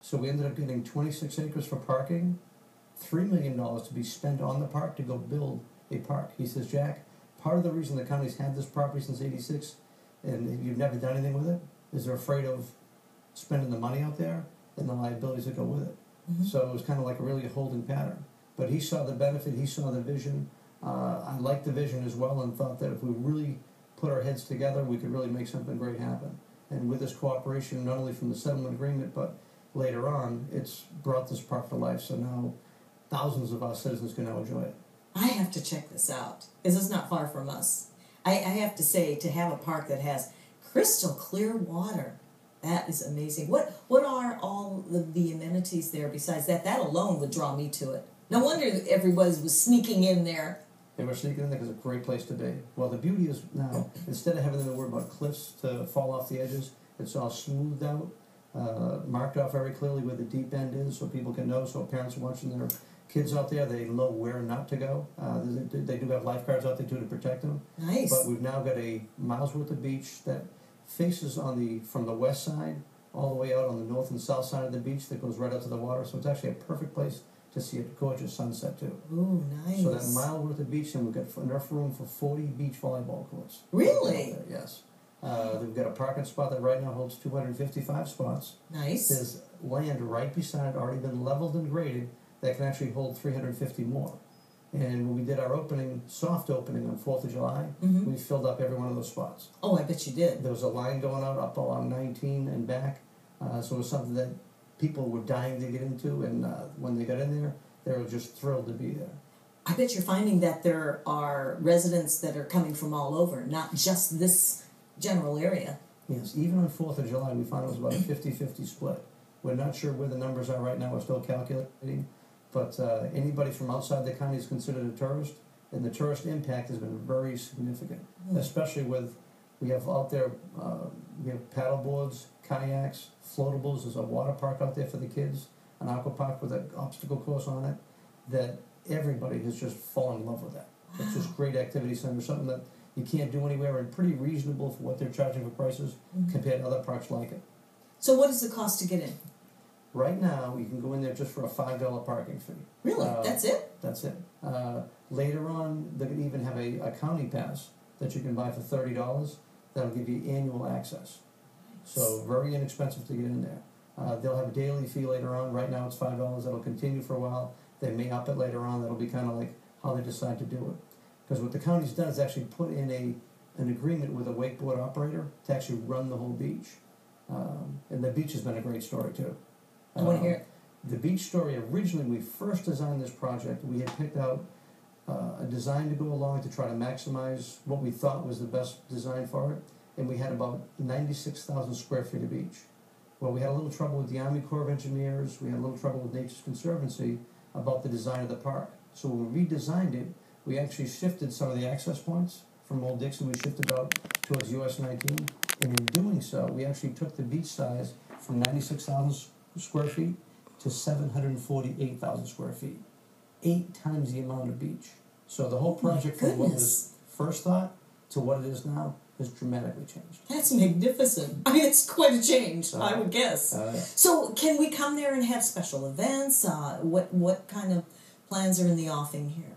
So we ended up getting 26 acres for parking, $3 million to be spent on the park to go build a park. He says, Jack, part of the reason the county's had this property since '86 and you've never done anything with it is they're afraid of spending the money out there and the liabilities that go with it. Mm-hmm. So it was kind of like a really holding pattern. But he saw the benefit, he saw the vision. I liked the vision as well and thought that if we really put our heads together, we could really make something great happen. And with this cooperation, not only from the settlement agreement, but later on, it's brought this park to life. So now thousands of our citizens can now enjoy it. I have to check this out, because it's not far from us. I have to say, to have a park that has crystal clear water, that is amazing. What are all the amenities there besides that? That alone would draw me to it. No wonder everybody was sneaking in there. They were sneaking in there because it's a great place to be. Well, the beauty is now, instead of having them to worry about cliffs to fall off the edges, it's all smoothed out, marked off very clearly where the deep end is so people can know, so parents are watching their kids out there, they know where not to go. They do have lifeguards out there too to protect them. Nice. But we've now got a mile's worth of beach that faces from the west side all the way out on the north and south side of the beach that goes right out to the water. So it's actually a perfect place to see a gorgeous sunset too. Ooh, nice. So that mile worth of beach, and we've got enough room for 40 beach volleyball courts. Really? Yes. We've got a parking spot that right now holds 255 spots. Nice. There's land right beside it, already been leveled and graded, that can actually hold 350 more. And when we did our soft opening on 4th of July, Mm-hmm. we filled up every one of those spots. Oh, I bet you did. There was a line going out up along 19 and back, so it was something that people were dying to get into, and when they got in there, they were just thrilled to be there. I bet you're finding that there are residents that are coming from all over, not just this general area. Yes, even on 4th of July, we found it was about a 50-50 split. We're not sure where the numbers are right now, we're still calculating, but anybody from outside the county is considered a tourist, and the tourist impact has been very significant, especially with, we have out there, we have paddle boards, kayaks, floatables. There's a water park out there for the kids, an aqua park with an obstacle course on it, that everybody has just fallen in love with that. Wow. It's just great activity center, something that you can't do anywhere, and pretty reasonable for what they're charging for prices compared to other parks like it. So what is the cost to get in? Right now, you can go in there just for a $5 parking fee. Really? That's it? That's it. Later on, they're going to even have a county pass that you can buy for $30. That'll give you annual access. So very inexpensive to get in there. They'll have a daily fee later on. Right now it's $5. That'll continue for a while. They may up it later on. That'll be kind of like how they decide to do it. Because what the county's done is actually put in an agreement with a wakeboard operator to actually run the whole beach. And the beach has been a great story too. I want to hear it. The beach story, originally when we first designed this project, we had picked out a design to go along to try to maximize what we thought was the best design for it, and we had about 96,000 square feet of beach. Well, we had a little trouble with the Army Corps of Engineers, we had a little trouble with Nature's Conservancy about the design of the park. So when we redesigned it, we actually shifted some of the access points from Old Dixon, we shifted out towards US 19, and in doing so, we actually took the beach size from 96,000 square feet to 748,000 square feet. 8 times the amount of beach. So the whole project from what was first thought to what it is now has dramatically changed. That's magnificent. I mean, it's quite a change, I would guess. So can we come there and have special events? What kind of plans are in the offing here?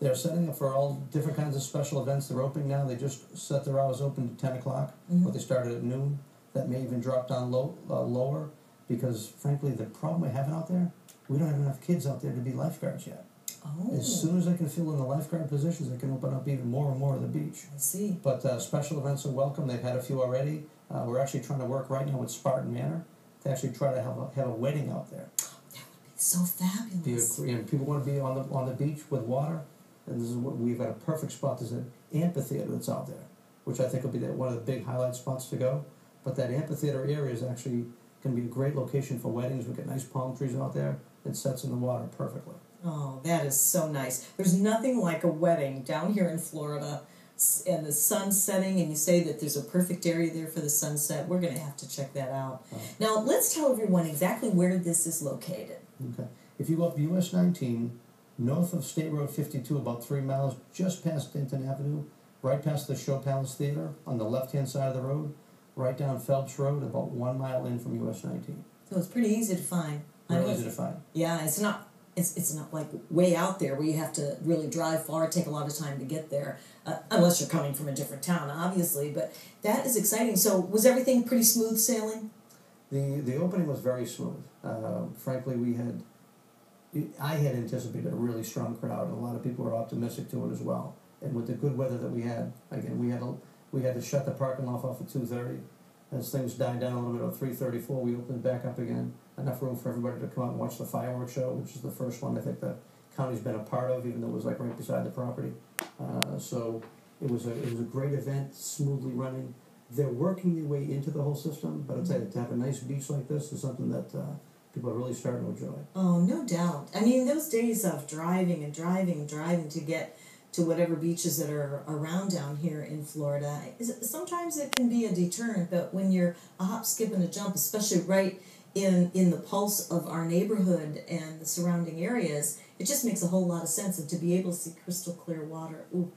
They're setting up for all different kinds of special events. They're opening now. They just set their hours open to 10 o'clock, but they started at noon. That may even drop down lower, because frankly, the problem we're having out there, we don't have enough kids out there to be lifeguards yet. Oh. As soon as they can fill in the lifeguard positions, they can open up even more and more of the beach. I see. But special events are welcome. They've had a few already. We're actually trying to work right now with Spartan Manor to actually try to have a wedding out there. That would be so fabulous. And people want to be on the beach with water, and this is what we've got a perfect spot. There's an amphitheater that's out there, which I think will be one of the big highlight spots to go. But that amphitheater area is actually going to be a great location for weddings. We've got nice palm trees out there. It sets in the water perfectly. Oh, that is so nice. There's nothing like a wedding down here in Florida and the sun setting, and you say that there's a perfect area there for the sunset. We're going to have to check that out. Now, let's tell everyone exactly where this is located. Okay. If you go up US 19, north of State Road 52, about 3 miles, just past Denton Avenue, right past the Show Palace Theater, on the left-hand side of the road, right down Phelps Road, about 1 mile in from US 19. So it's pretty easy to find. Really easy to find. Yeah, it's not. It's not like way out there where you have to really drive far, take a lot of time to get there, unless you're coming from a different town, obviously. But that is exciting. So was everything pretty smooth sailing? The opening was very smooth. Frankly, I had anticipated a really strong crowd, and a lot of people were optimistic to it as well. And with the good weather that we had, again, we had to shut the parking lot off at 2:30. As things died down a little bit at 3:34, we opened it back up again. Enough room for everybody to come out and watch the fireworks show, which is the first one I think the county's been a part of, even though it was like right beside the property. So it was a great event, smoothly running. They're working their way into the whole system, but I'd say to have a nice beach like this is something that people are really starting to enjoy. Oh, no doubt. I mean, those days of driving and driving to get to whatever beaches that are around down here in Florida, sometimes it can be a deterrent, but when you're a hop, skip, and a jump, especially right in the pulse of our neighborhood and the surrounding areas, it just makes a whole lot of sense. And to be able to see crystal clear water, ooh,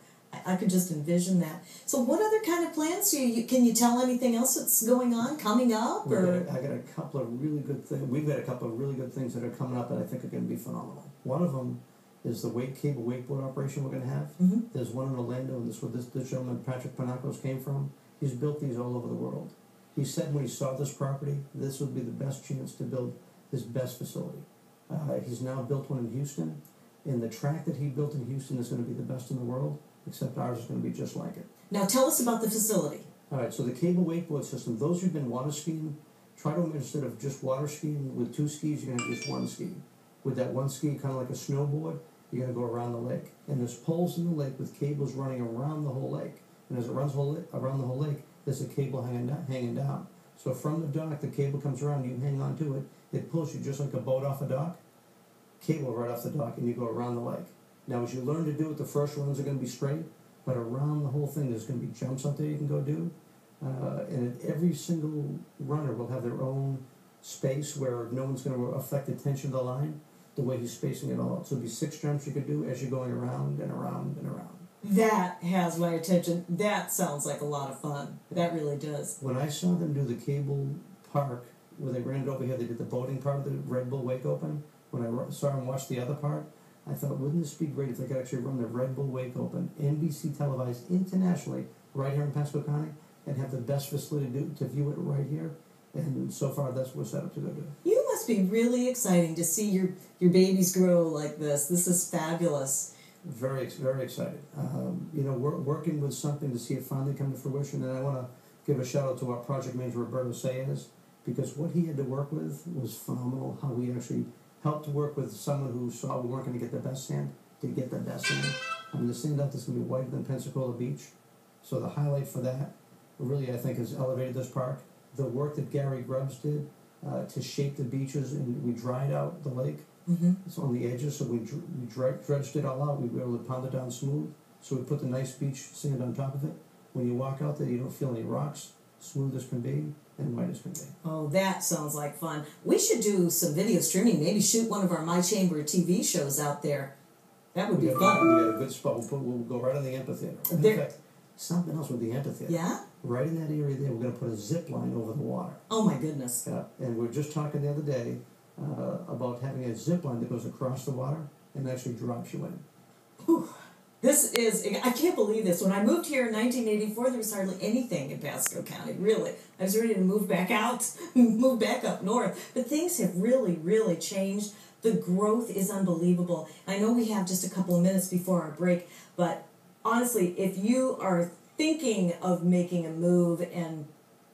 I could just envision that. So what other kind of plans do you can you tell anything else that's going on, coming up? Or I got a couple of really good things. We've got a couple of really good things that are coming up that I think are going to be phenomenal. One of them is the cable wakeboard operation we're going to have. Mm-hmm. There's one in Orlando, and this is where this gentleman, Patrick Panacos, came from. He's built these all over the world. He said when he saw this property, this would be the best chance to build his best facility. He's now built one in Houston, and the track that he built in Houston is going to be the best in the world, except ours is going to be just like it. Now tell us about the facility. All right, so the cable wakeboard system, those who've been water skiing, try to, instead of just water skiing with 2 skis, you're going to have just 1 ski. With that 1 ski, kind of like a snowboard, you're going to go around the lake. And there's poles in the lake with cables running around the whole lake. And as it runs around the whole lake, there's a cable hanging down. So from the dock, the cable comes around, you hang on to it, it pulls you just like a boat off a dock, cable right off the dock, and you go around the lake. Now as you learn to do it, the first runs are going to be straight, but around the whole thing there's going to be jumps out there you can go do. And every single runner will have their own space where no one's going to affect the tension of the line, the way he's spacing it all out. So it'll be 6 jumps you could do as you're going around and around and around. That has my attention. That sounds like a lot of fun. That really does. When I saw them do the cable park, where they ran it over here, they did the boating part of the Red Bull Wake Open. When I saw them watch the other part, I thought, wouldn't this be great if they could actually run the Red Bull Wake Open, NBC televised internationally, right here in Pasco County, and have the best facility to view it right here. And so far, that's what we're set up to go do. You must be really exciting to see your babies grow like this. This is fabulous. Very, very excited. We're working with something to see it finally come to fruition, and I want to give a shout out to our project manager, Roberto Sayers, because what he had to work with was phenomenal. How we actually helped work with someone who saw we weren't going to get the best sand to get the best sand. I mean, the sand out that's going to be whiter than Pensacola Beach. So the highlight for that, really, I think, has elevated this park. The work that Gary Grubbs did to shape the beaches, and we dried out the lake. Mm-hmm. It's on the edges, so we dredged it all out. We were able to pound it down smooth. So we put the nice beach sand on top of it. When you walk out there, you don't feel any rocks. Smooth as can be and white as can be. Oh, that sounds like fun. We should do some video streaming. Maybe shoot one of our My Chamber TV shows out there. That would be fun. We got a good spot. We'll go right on the amphitheater. In fact, something else with the amphitheater. Yeah? Right in that area there, we're going to put a zip line over the water. Oh, my goodness. Yeah, and we were just talking the other day about having a zip line that goes across the water and actually drops you in. Whew. This is, I can't believe this. When I moved here in 1984, there was hardly anything in Pasco County, really. I was ready to move back out, move back up north. But things have really, really changed. The growth is unbelievable. I know we have just a couple of minutes before our break, but honestly, if you are thinking of making a move, and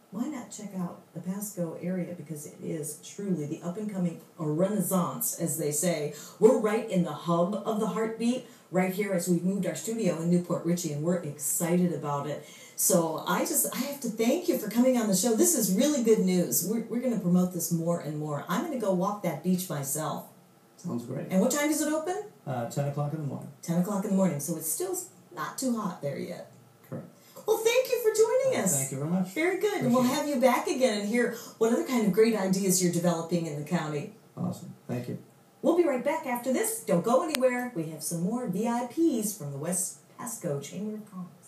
why not check out the Pasco area, because it is truly the up-and-coming renaissance, as they say. We're right in the hub of the heartbeat, right here as we've moved our studio in Newport Richey, and we're excited about it. So I have to thank you for coming on the show. This is really good news. We're going to promote this more and more. I'm going to go walk that beach myself. Sounds great. And what time does it open? 10 o'clock in the morning. 10 o'clock in the morning, so it's still not too hot there yet. Correct. Well, thank you for joining us. Thank you very much. Very good. And we'll have you back again and hear what other kind of great ideas you're developing in the county. Awesome. Thank you. We'll be right back after this. Don't go anywhere. We have some more VIPs from the West Pasco Chamber of Commerce.